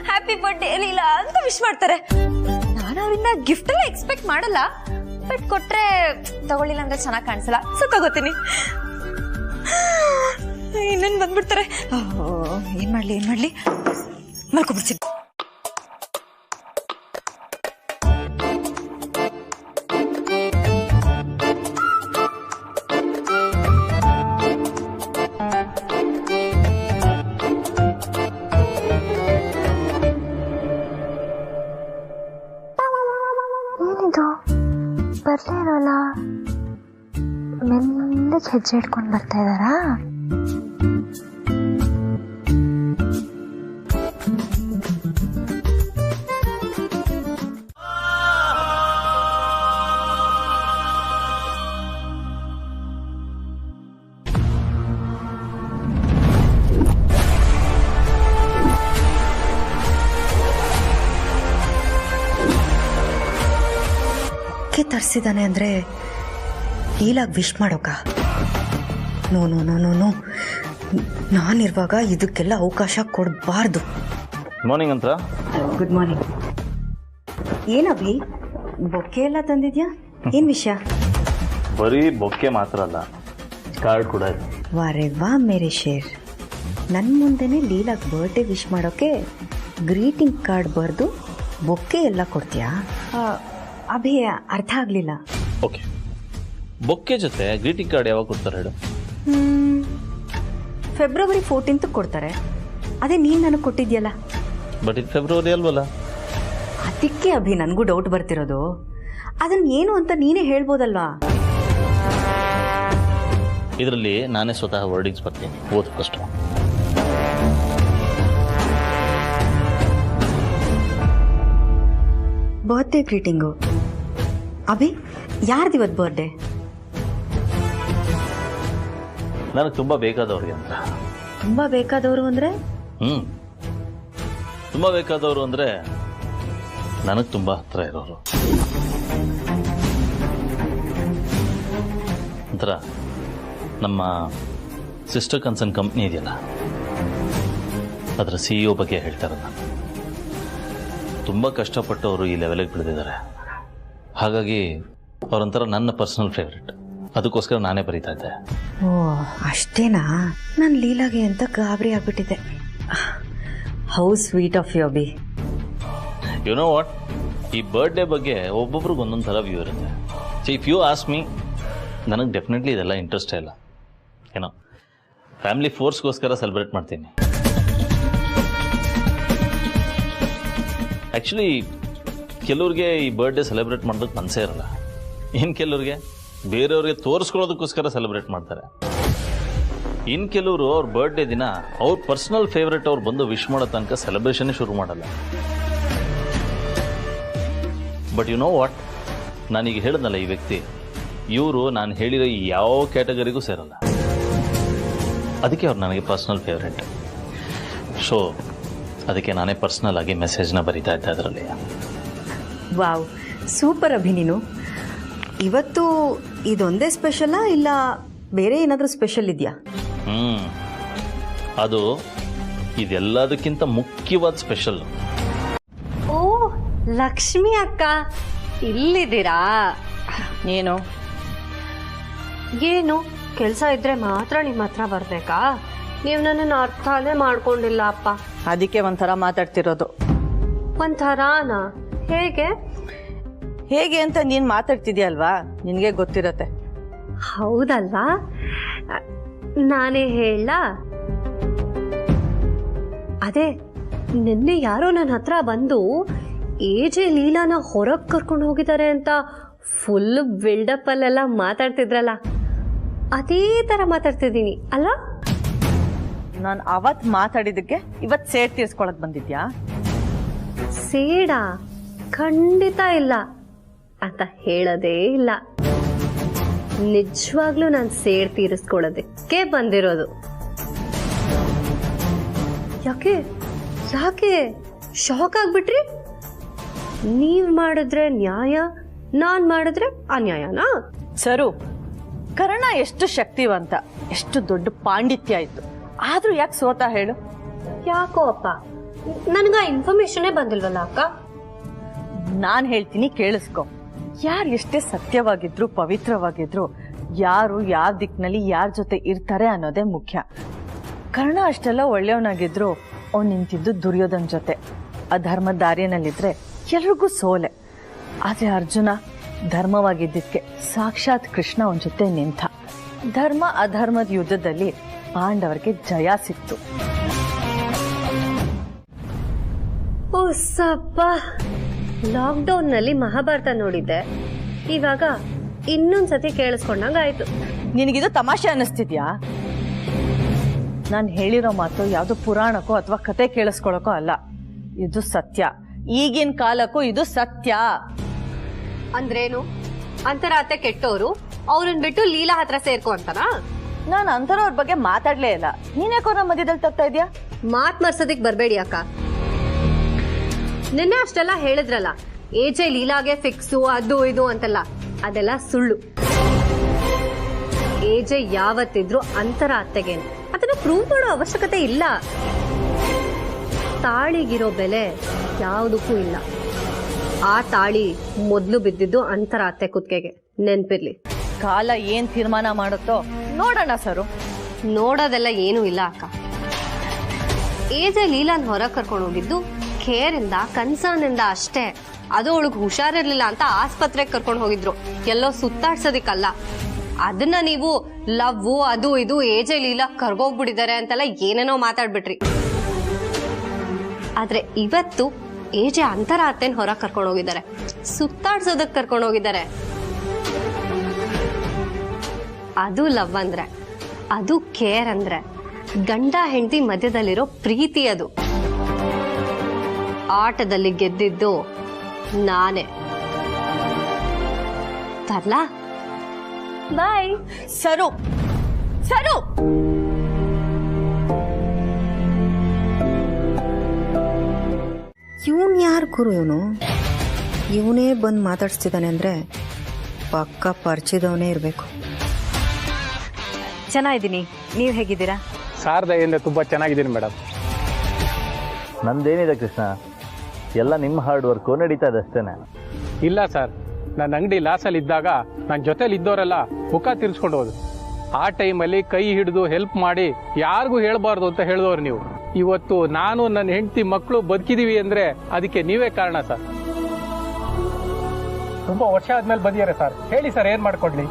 ಹ್ಯಾಪಿ ಬರ್ಡೇ ಲೀಲಾ ಅಂತ ವಿಶ್ ಮಾಡ್ತಾರೆ. ನಾನು ಅವರಿಂದ ಗಿಫ್ಟ್ ಎಲ್ಲ ಎಕ್ಸ್ಪೆಕ್ಟ್ ಮಾಡಲ್ಲ, ಬಟ್ ಕೊಟ್ರೆ ತಗೊಳ್ಳಿಲ್ಲ ಅಂದ್ರೆ ಚೆನ್ನಾಗಿ ಕಾಣಿಸಲ್ಲ, ಸೊ ತಗೋತೀನಿ. ಇನ್ನೇನು ಬಂದ್ಬಿಡ್ತಾರೆ. ಏನ್ ಮಾಡ್ಲಿ ಮಲ್ಕೊಬಿಡ್ತೀನಿ. ಬರ್ಲೇ ಇರೋಲ್ಲ, ಮೆಲ್ಲಗೆ ಹೆಜ್ಜೆ ಇಟ್ಕೊಂಡು ಬರ್ತಾ ಇದ್ದಾರಾ? ತರಿಸಿದಾನೆ ಅಂದ್ರೆ ಲೀಲಾಗ್ ವಿಶ್ ಮಾಡೋಕ? No no no no no, ನಾನಿರುವಾಗ ಇದಕ್ಕೆಲ್ಲ ಅವಕಾಶ ಕೊಡಬಾರ್ದು. ಮಾರ್ನಿಂಗ್ ಅಂತ. Good morning. ಏನಭಿ, ಬೊಕ್ಕೆ ಎಲ್ಲ ತಂದಿದ್ಯಾ? ಏನ್ ವಿಷಯ? ಬರೀ ಬೊಕ್ಕೆ ಮಾತ್ರ ಅಲ್ಲ, ಕಾರ್ಡ್ ಕೂಡ ಇದೆ. ವಾರೆ ವಾ ಮೇರೆ ಶೇರ್, ನನ್ನ ಮುಂದೆನೆ ಲೀಲಾಗ್ ಬರ್ಡೇ ವಿಶ್ ಮಾಡೋಕೆ ಗ್ರೀಟಿಂಗ್ ಕಾರ್ಡ್ ಬರೆದು ಬೊಕ್ಕೆ ಎಲ್ಲ ಕೊಡ್ತೀಯಾ? ಅಭಿ, ಅರ್ಥ ಆಗ್ಲಿಲ್ಲ. ಓಕೆ, ಬೊಕ್ಕೆ ಜೊತೆ ಗ್ರೀಟಿಂಗ್ ಕಾರ್ಡ್ ಯಾವಾಗ ಕೊಡ್ತಾರೆ ಹೇಳು? ಫೆಬ್ರವರಿ 14 ಕೊಡ್ತಾರೆ. ಅದೇ ನೀನು ನನಗೆ ಕೊಟ್ಟಿದ್ಯಲ್ಲ. ಬಟ್ ಇದು ಫೆಬ್ರವರಿ ಅಲ್ವಲ್ಲ? ಅದಕ್ಕೆ ಅಭಿ ನನಗೂ ಡೌಟ್ ಬರ್ತಿರೋದು. ಅದನ್ನ ಏನು ಅಂತ ನೀನೇ ಹೇಳ್ಬೋದಲ್ವಾ? ಇದರಲ್ಲಿ ನಾನೇ ಸ್ವತಃ ವರ್ಡಿಂಗ್ಸ್ ಬರ್ತೀನಿ, ಓದು ಫಸ್ಟ್. Birthday greeting. ಅಭಿ, ಯಾರ್ದಿವತ್ತು ಬರ್ಡೇ? ನನಗೆ ತುಂಬ ಬೇಕಾದವ್ರಿಗೆ ಅಂತ. ತುಂಬ ಬೇಕಾದವರು ಅಂದರೆ? ತುಂಬ ಬೇಕಾದವರು ಅಂದರೆ ನನಗೆ ತುಂಬ ಹತ್ತಿರ ಇರೋರು. ಒಂಥರ ನಮ್ಮ ಸಿಸ್ಟರ್ ಕನ್ಸರ್ನ್ ಕಂಪ್ನಿ ಇದೆಯಲ್ಲ, ಅದರ CEO ಬಗ್ಗೆ ಹೇಳ್ತಾರೆ. ನಾನು ತುಂಬ ಕಷ್ಟಪಟ್ಟು ಅವರು ಈ ಲೆವೆಲಿಗೆ ಬೆಳೆದಿದ್ದಾರೆ. ಹಾಗಾಗಿ ಅವರೊಂಥರ ನನ್ನ ಪರ್ಸನಲ್ ಫೇವ್ರೆಟ್. ಅದಕ್ಕೋಸ್ಕರ ನಾನೇ ಬರೀತಾ ಇದ್ದೆ. ಓ ಅಷ್ಟೇನಾ? ನಾನು ಲೀಲಾಗೆ ಅಂತ ಗಾಬರಿ ಆಗ್ಬಿಟ್ಟಿದ್ದೆ. How sweet of you Abhi. You know what, ಈ ಬರ್ಡೇ ಬಗ್ಗೆ ಒಬ್ಬೊಬ್ರಿಗೆ ಒಂದೊಂದು ಥರ ವ್ಯೂ ಇರುತ್ತೆ. So if you ask me, ನನಗೆ ಡೆಫಿನೆಟ್ಲಿ ಇದೆಲ್ಲ ಇಂಟ್ರೆಸ್ಟೇ ಇಲ್ಲ. ಏನೋ ಫ್ಯಾಮಿಲಿ ಫೋರ್ಸ್ಗೋಸ್ಕರ ಸೆಲೆಬ್ರೇಟ್ ಮಾಡ್ತೀನಿ. ಆ್ಯಕ್ಚುಲಿ ಕೆಲವ್ರಿಗೆ ಈ ಬರ್ಡೇ ಸೆಲೆಬ್ರೇಟ್ ಮಾಡೋದಕ್ಕೆ ಮನಸ್ಸೇ ಇರಲ್ಲ. ಇನ್ನು ಕೆಲವ್ರಿಗೆ ಬೇರೆಯವ್ರಿಗೆ ತೋರಿಸ್ಕೊಳ್ಳೋದಕ್ಕೋಸ್ಕರ ಸೆಲೆಬ್ರೇಟ್ ಮಾಡ್ತಾರೆ. ಇನ್ನು ಕೆಲವರು ಅವ್ರ ಬರ್ಡೇ ದಿನ ಅವ್ರ ಪರ್ಸನಲ್ ಫೇವ್ರೆಟ್ ಅವ್ರು ಬಂದು ವಿಶ್ ಮಾಡೋ ತನಕ ಸೆಲೆಬ್ರೇಷನ್ನೇ ಶುರು ಮಾಡಲ್ಲ. ಬಟ್ ಯು ನೋ ವಾಟ್, ನಾನೀಗ ಹೇಳಿದ್ನಲ್ಲ, ಈ ವ್ಯಕ್ತಿ ಇವರು ನಾನು ಹೇಳಿರೋ ಯಾವ ಕ್ಯಾಟಗರಿಗೂ ಸೇರಲ್ಲ. ಅದಕ್ಕೆ ಅವ್ರು ನನಗೆ ಪರ್ಸ್ನಲ್ ಫೇವ್ರೆಟ್. ಸೊ ಅದಕ್ಕೆ ನಾನೇ ಪರ್ಸ್ನಲ್ ಆಗಿ ಮೆಸೇಜ್ನ ಬರೀತಾ ಇದ್ದೆ ಅದರಲ್ಲಿ. Wow, super Abhi. ನೀನು ಇವತ್ತು ಇದೊಂದೇ ಸ್ಪೆಷಲಾ ಇಲ್ಲ ಬೇರೆ ಏನಾದರೂ ಸ್ಪೆಷಲ್ ಇದೆಯಾ? ಅದು ಇದೆಲ್ಲದಕ್ಕಿಂತ ಮುಖ್ಯವಾದ ಸ್ಪೆಷಲ್. ಓ ಲಕ್ಷ್ಮಿ ಅಕ್ಕ ಇಲ್ಲಿದ್ದೀರಾ? ಏನು ಕೆಲಸ ಇದ್ರೆ ಮಾತ್ರ ನಿಮ್ಮ ಹತ್ರ ಬರ್ಬೇಕಾ? ನೀವು ನನ್ನನ್ನು ಅರ್ಥನೇ ಮಾಡ್ಕೊಂಡಿಲ್ಲ ಅಪ್ಪ. ಅದಕ್ಕೆ ಒಂಥರ ಮಾತಾಡ್ತಿರೋದು. ಒಂಥರಾನಾ? ಹೇಗೆ ಹೇಗೆ ಅಂತ ನೀನ್ ಮಾತಾಡ್ತಿದ್ಯಲ್ವಾ, ನಿನ್ಗೆ ಗೊತ್ತಿರತ್ತೆ. ಹೌದಲ್ವಾ? ನಾನೇ ಹೇಳ. ಅದೇ ನಿನ್ನೆ ಯಾರೋ ನನ್ನ ಹತ್ರ ಬಂದು AJ ಲೀಲಾನ ಹೊರಗೆ ಕರ್ಕೊಂಡು ಹೋಗಿದ್ದಾರೆ ಅಂತ ಫುಲ್ ಬಿಲ್ಡಪ್ ಅಲ್ಲೆಲ್ಲ ಮಾತಾಡ್ತಿದ್ರಲ್ಲ, ಅದೇ ತರ ಮಾತಾಡ್ತಿದ್ದೀನಿ ಅಲ್ವಾ? ನಾನು ಅವತ್ ಮಾತಾಡಿದಕ್ಕೆ ಇವತ್ ಸೇಡ್ ತೀರ್ಸ್ಕೊಳಕ್ ಬಂದಿದ್ಯಾ? ಸೇಡ ಖಂಡಿತ ಇಲ್ಲ ಅಂತ ಹೇಳೋದೇ ಇಲ್ಲ. ನಿಜವಾಗ್ಲೂ ನಾನು ಸೇಡ್ ತೀರಿಸ್ಕೊಳ್ಳೋದಕ್ಕೆ ಬಂದಿರೋದು. ಯಾಕೆ ಯಾಕೆ ಶಾಕ್ ಆಗ್ಬಿಟ್ರಿ? ನೀವ್ ಮಾಡಿದ್ರೆ ನ್ಯಾಯ, ನಾನ್ ಮಾಡಿದ್ರೆ ಅನ್ಯಾಯನಾ? ಸರು, ಕರ್ಣ ಎಷ್ಟು ಶಕ್ತಿವಂತ, ಎಷ್ಟು ದೊಡ್ಡ ಪಾಂಡಿತ್ಯ ಇತ್ತು, ಆದ್ರೂ ಯಾಕೆ ಸೋತ ಹೇಳು? ಯಾಕೋ ಅಪ್ಪ, ನನ್ಗ ಇನ್ಫಾರ್ಮೇಶನ್ ಬಂದಿಲ್ವಲ್ಲ ಅಕ್ಕ. ನಾನ್ ಹೇಳ್ತೀನಿ ಕೇಳಿಸ್ಕೊ. ಯಾರು ಎಷ್ಟೇ ಸತ್ಯವಾಗಿದ್ರು ಪವಿತ್ರವಾಗಿದ್ರು ಯಾರು ಯಾವ ದಿಕ್ಕಿನಲ್ಲಿ ಯಾರ ಜೊತೆ ಇರ್ತಾರೆ ಅನ್ನೋದೇ ಮುಖ್ಯ. ಕರ್ಣ ಅಷ್ಟೆಲ್ಲ ಒಳ್ಳೆಯವನಾಗಿದ್ರು ಅವ್ನು ನಿಂತಿದ್ದು ದುರ್ಯೋಧನ್ ಜೊತೆ. ಅಧರ್ಮದ ದಾರಿಯಲ್ಲಿದ್ರೆ ಎಲ್ರಿಗೂ ಸೋಲೆ. ಆದ್ರೆ ಅರ್ಜುನ ಧರ್ಮವಾಗಿದ್ದಕ್ಕೆ ಸಾಕ್ಷಾತ್ ಕೃಷ್ಣ ಅವನ ಜೊತೆ ನಿಂತ. ಧರ್ಮ ಅಧರ್ಮದ ಯುದ್ಧದಲ್ಲಿ ಪಾಂಡವರಿಗೆ ಜಯ ಸಿಕ್ತು. ಓ ಸಪ್ಪ, ಲಾಕ್ಡೌನ್ ನಲ್ಲಿ ಮಹಾಭಾರತ ನೋಡಿದ್ದೆ, ಇವಾಗ ಇನ್ನೊಂದ್ಸತಿ ಕೇಳಿಸ್ಕೊಂಡಂಗಾಯ್ತು. ನಿನಗಿದು ತಮಾಷೆ ಅನ್ನಿಸ್ತಿದ್ಯಾ? ನಾನು ಹೇಳಿರೋ ಮಾತು ಯಾವ್ದು ಪುರಾಣಕ್ಕೋ ಅಥವಾ ಕತೆ ಕೇಳಿಸ್ಕೊಳಕೋ ಅಲ್ಲ, ಇದು ಸತ್ಯ. ಈಗಿನ ಕಾಲಕ್ಕೂ ಇದು ಸತ್ಯ. ಅಂದ್ರೇನು? ಅಂತರಾತೆ ಕೆಟ್ಟೋರು ಅವ್ರನ್ನ ಬಿಟ್ಟು ಲೀಲಾ ಹತ್ರ ಸೇರ್ಕೋ ಅಂತಾನ? ನಾನು ಅಂತರವ್ರ ಬಗ್ಗೆ ಮಾತಾಡ್ಲೇ ಇಲ್ಲ. ನೀನ್ಯಾಕೋ ನಮ್ಮ ಮಧ್ಯದಲ್ಲಿ ತಗ್ತಾ ಇದ್ಯಾ? ಮಾತ್ ಮರ್ಸೋದಿಕ್ ಬರ್ಬೇಡಿ ಅಕ್ಕ. ನಿನ್ನೆ ಅಷ್ಟೆಲ್ಲ ಹೇಳಿದ್ರಲ್ಲ AJ ಲೀಲಾಗೆ ಫಿಕ್ಸು ಅದು ಇದು ಅಂತಲ್ಲ, ಅದೆಲ್ಲ ಸುಳ್ಳು. AJ ಯಾವತ್ತಿದ್ರು ಅಂತರ ಅತ್ತೆಗೇನು, ಅದನ್ನ ಪ್ರೂವ್ ಮಾಡೋ ಅವಶ್ಯಕತೆ ಇಲ್ಲ. ತಾಳಿಗಿರೋ ಬೆಲೆ ಯಾವುದಕ್ಕೂ ಇಲ್ಲ. ಆ ತಾಳಿ ಮೊದ್ಲು ಬಿದ್ದಿದ್ದು ಅಂತರ ಅತ್ತೆ ಕುತ್ತಿಗೆಗೆ, ನೆನ್ಪಿರ್ಲಿ. ಕಾಲ ಏನ್ ತೀರ್ಮಾನ ಮಾಡುತ್ತೋ ನೋಡೋಣ ಸರು. ನೋಡೋದೆಲ್ಲ ಏನೂ ಇಲ್ಲ ಅಕ್ಕ. AJ ಲೀಲಾನ್ ಹೊರ ಕರ್ಕೊಂಡು ಹೋಗಿದ್ದು ಕೇರ್ ಇಂದ, ಕನ್ಸರ್ನ್ ಇಂದ ಅಷ್ಟೇ. ಅದು ಅವಳಿಗೆ ಹುಷಾರಿರ್ಲಿಲ್ಲ ಅಂತ ಆಸ್ಪತ್ರೆಗೆ ಕರ್ಕೊಂಡು ಹೋಗಿದ್ರು, ಎಲ್ಲೋ ಸುತ್ತಾಡ್ಸೋದಿಕ್ಕಲ್ಲ. ಅದನ್ನ ನೀವು ಲವ್ ಅದು ಇದು AJ ಲೀಲಾ ಕರ್ಗೋಗ್ಬಿಟ್ಟಿದ್ದಾರೆ ಅಂತೆಲ್ಲ ಏನೇನೋ ಮಾತಾಡ್ಬಿಟ್ರಿ. ಆದ್ರೆ ಇವತ್ತು AJ ಅಂತರ ಅತ್ತೆನ್ ಹೊರ ಕರ್ಕೊಂಡು ಹೋಗಿದ್ದಾರೆ, ಸುತ್ತಾಡ್ಸೋದಕ್ ಕರ್ಕೊಂಡು ಹೋಗಿದ್ದಾರೆ. ಅದು ಲವ್ ಅಂದ್ರೆ, ಅದು ಕೇರ್ ಅಂದ್ರೆ, ಗಂಡ ಹೆಂಡತಿ ಮಧ್ಯದಲ್ಲಿರೋ ಪ್ರೀತಿ. ಅದು ಆಟದಲ್ಲಿ ಗೆದ್ದಿದ್ದು ನಾನೇ. ತರ್ಲಾ? ಬಾಯ್. ಸರು ಸರು ಇವನ್ ಯಾರು ಗುರು? ಇವನು ಇವನೇ ಬಂದು ಮಾತಾಡ್ಸ್ತಿದ್ದಾನೆ ಅಂದರೆ ಪಕ್ಕ ಪರಿಚಯದವನೇ ಇರಬೇಕು. ಚೆನ್ನಾಗಿದ್ದೀನಿ, ನೀವು ಹೇಗಿದ್ದೀರಾ? ಶಾರದೆಯಿಂದ ತುಂಬ ಚೆನ್ನಾಗಿದ್ದೀನಿ ಮೇಡಮ್. ನಂದೇನಿದೆ ಕೃಷ್ಣ, ಎಲ್ಲ ನಿಮ್ಮ ಹಾರ್ಡ್ ವರ್ಕು ನಡೀತಾ ಇದೆ ಅಷ್ಟೇನೆ. ಇಲ್ಲ ಸರ್, ನನ್ನ ಅಂಗಡಿ ಲಾಸಲ್ಲಿ ಇದ್ದಾಗ ನನ್ನ ಜೊತೆಲಿ ಇದ್ದವರೆಲ್ಲ ಮುಖ ತಿರ್ಸ್ಕೊಂಡು ಹೋದ್ರು. ಆ ಟೈಮಲ್ಲಿ ಕೈ ಹಿಡಿದು ಹೆಲ್ಪ್ ಮಾಡಿ ಯಾರಿಗೂ ಹೇಳಬಾರ್ದು ಅಂತ ಹೇಳಿದವ್ರು ನೀವು. ಇವತ್ತು ನಾನು ನನ್ನ ಹೆಂಡತಿ ಮಕ್ಕಳು ಬದುಕಿದೀವಿ ಅಂದರೆ ಅದಕ್ಕೆ ನೀವೇ ಕಾರಣ ಸರ್. ತುಂಬ ವರ್ಷ ಆದ್ಮೇಲೆ ಬಂದಿದ್ದಾರೆ ಸರ್. ಹೇಳಿ ಸರ್, ಏನು ಮಾಡ್ಕೊಡ್ಲಿ?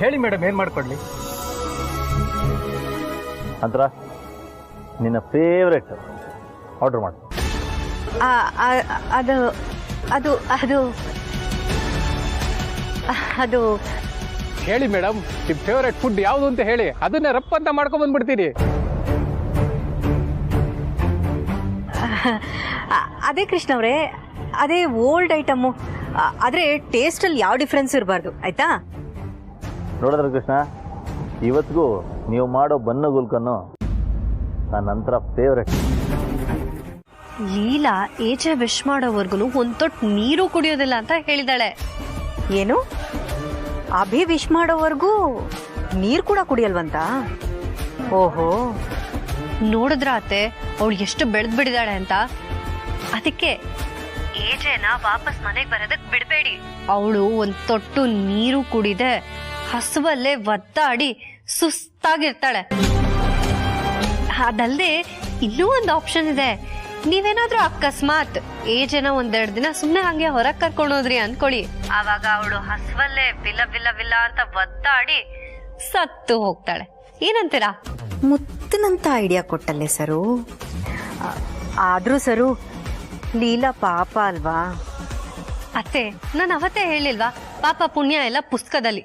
ಹೇಳಿ ಮೇಡಮ್, ಏನು ಮಾಡ್ಕೊಡ್ಲಿ? ಅಂತರ ನಿನ್ನ ಫೇವ್ರೆಟ್ ಆರ್ಡರ್ ಮಾಡು. ಅದು ಅದು ಅದು ಅದು ಹೇಳಿ ಮೇಡಮ್, ನಿಮ್ಮ ಫೇವ್ರೆಟ್ ಫುಡ್ ಯಾವುದು ಅಂತ ಹೇಳಿ, ಅದನ್ನೇ ರಪ್ಪ ಅಂತ ಮಾಡ್ಕೊಂಡ್ ಬಂದ್ಬಿಡ್ತೀನಿ. ಅದೇ ಕೃಷ್ಣ ಅವರೇ, ಅದೇ ಓಲ್ಡ್ ಐಟಮು. ಆದರೆ ಟೇಸ್ಟಲ್ಲಿ ಯಾವ ಡಿಫ್ರೆನ್ಸ್ ಇರಬಾರ್ದು, ಆಯ್ತಾ? ನೋಡಿದ್ರೆ ಕೃಷ್ಣ, ಇವತ್ತಿಗೂ ನೀವು ಮಾಡೋ ಬನ್ನು ಗುಲ್ಕನ್ನು ನನ್ನ ನಂತರ ಫೇವ್ರೆಟ್. ಲೀಲಾ ಏಜೆ ವಿಶ್ ಮಾಡೋವರ್ಗು ಒಂದ್ ತೊಟ್ಟು ನೀರು ಕುಡಿಯೋದಿಲ್ಲ ಅಂತ ಹೇಳಿದಾಳೆ. ಏನು, ಅಭಿ ವಿಶ್ ಮಾಡೋವರೆಗೂ ನೀರು ಕೂಡ ಕುಡಿಯಲ್ವಂತ? ಓಹೋ, ನೋಡಿದ್ರ ಅತ್ತೆ ಅವಳು ಎಷ್ಟು ಬೆಳೆದ್ ಬಿಡಿದಾಳೆ ಅಂತ. ಅದಕ್ಕೆ ಏಜೆನ ವಾಪಸ್ ಮನೆಗೆ ಬರೋದಕ್ ಬಿಡಬೇಡಿ. ಅವಳು ಒಂದ್ ತೊಟ್ಟು ನೀರು ಕುಡಿದೆ ಹಸುವಲ್ಲೇ ಒದ್ದಾಡಿ ಸುಸ್ತಾಗಿರ್ತಾಳೆ. ಅದಲ್ಲದೆ ಇನ್ನೂ ಒಂದು ಆಪ್ಷನ್ ಇದೆ. ನೀವೇನಾದ್ರೂ ಅಕಸ್ಮಾತ್ ಏಜೆನ ಒಂದೆರಡು ದಿನ ಸುಮ್ನೆ ಹಂಗೆ ಹೊರಗ್ ಕರ್ಕೊಂಡೋದ್ರಿ ಅನ್ಕೊಳ್ಳಿ, ಆವಾಗ ಅವಳು ಹಸುವಲ್ಲೇ ವಿಲ್ಲ ವಿಲ್ಲ ವಿಲ್ಲ ಅಂತ ಒದ್ದಾಡಿ ಸತ್ತು ಹೋಗ್ತಾಳೆ. ಏನಂತೀರಾ? ಮುತ್ತಿನಂತ ಐಡಿಯಾ ಕೊಟ್ಟಲ್ಲೇ ಸರು. ಆದ್ರೂ ಸರು, ಲೀಲಾ ಪಾಪ ಅಲ್ವಾ? ಅತ್ತೆ, ನಾನು ಅವತ್ತೇ ಹೇಳಿಲ್ವಾ, ಪಾಪ ಪುಣ್ಯ ಎಲ್ಲ ಪುಸ್ತಕದಲ್ಲಿ.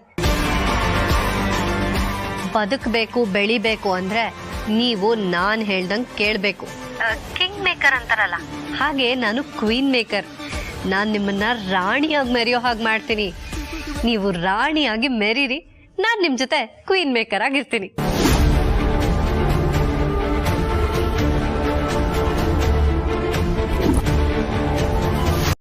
ಬದುಕಬೇಕು, ಬೆಳಿಬೇಕು ಅಂದ್ರೆ ನೀವು ನಾನ್ ಹೇಳ್ದಂಗ್ ಕೇಳ್ಬೇಕು. ಕಿಂಗ್ ಮೇಕರ್ ಅಂತಾರಲ್ಲ, ಹಾಗೆ ನಾನು ಕ್ವೀನ್ ಮೇಕರ್. ನಾನ್ ನಿಮ್ಮನ್ನ ರಾಣಿಯಾಗಿ ಮೆರೆಯೋ ಹಾಗೆ ಮಾಡ್ತೀನಿ. ನೀವು ರಾಣಿಯಾಗಿ ಮೆರೀರಿ, ನಾನ್ ನಿಮ್ ಜೊತೆ ಕ್ವೀನ್ ಮೇಕರ್ ಆಗಿರ್ತೀನಿ.